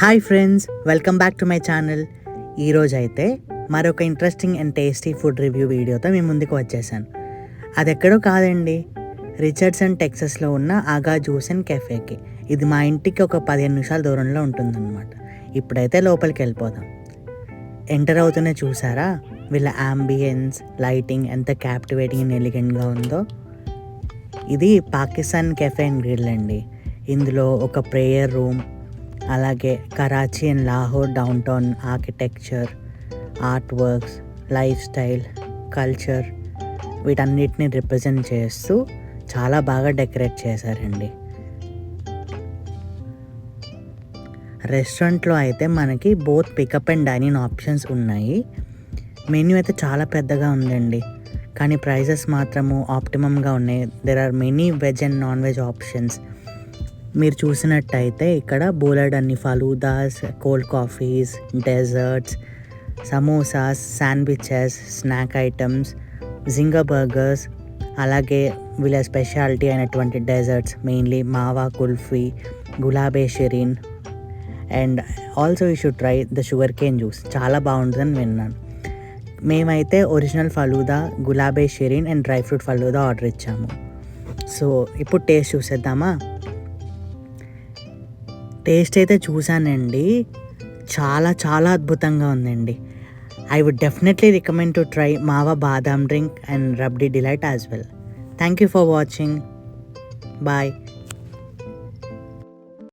Hi friends, welcome back to my channel. ఈరోజు అయితే మరొక interesting and tasty food review వీడియోతో మీ ముందుకు వచ్చేసాను. అది ఎక్కడో కాదండి, రిచర్డ్సన్ టెక్సస్లో ఉన్న ఆగా జ్యూస్ అండ్ కెఫేకి. ఇది మా ఇంటికి ఒక 15 నిమిషాల దూరంలో ఉంటుందన్నమాట. ఇప్పుడైతే లోపలికి వెళ్ళిపోదాం. ఎంటర్ అవుతూనే చూసారా వీళ్ళ అంబియన్స్, లైటింగ్ ఎంత క్యాప్టివేటింగ్ అండ్ ఎలిగెంట్గా ఉందో. ఇది పాకిస్తాన్ కెఫే అండ్ గ్రిల్ అండి. ఇందులో ఒక ప్రేయర్ రూమ్, అలాగే Karachi and Lahore downtown architecture, art works, lifestyle, culture వీటన్నిటిని రిప్రజెంట్ చేస్తూ చాలా బాగా డెకరేట్ చేశారండి. రెస్టారెంట్లో అయితే మనకి both pickup and dining options ఉన్నాయి. మెన్యూ అయితే చాలా పెద్దగా ఉందండి, కానీ ప్రైజెస్ మాత్రము ఆప్టిమమ్గా ఉన్నాయి. There are many veg and non veg options. మీరు చూసినట్టయితే ఇక్కడ బోలెడన్ని faloodas, cold coffees, desserts, samosas, sandwiches, snack items, zinger burgers, అలాగే వీళ్ళ స్పెషాలిటీ అయినటువంటి డెజర్ట్స్ మెయిన్లీ మావా kulfi, gulab e shireen, and also you should try the sugarcane juice. చాలా బాగుంటుందని విన్నాను. మేమైతే original falooda, gulab e shireen and dry fruit falooda order ఇచ్చాము. సో ఇప్పుడు టేస్ట్ చూసేద్దామా? టేస్ట్ అయితే చూసానండి, చాలా చాలా అద్భుతంగా ఉందండి. I would definitely recommend to try Mawa Badam drink and Rabdi Delight as well. Thank you for watching. Bye.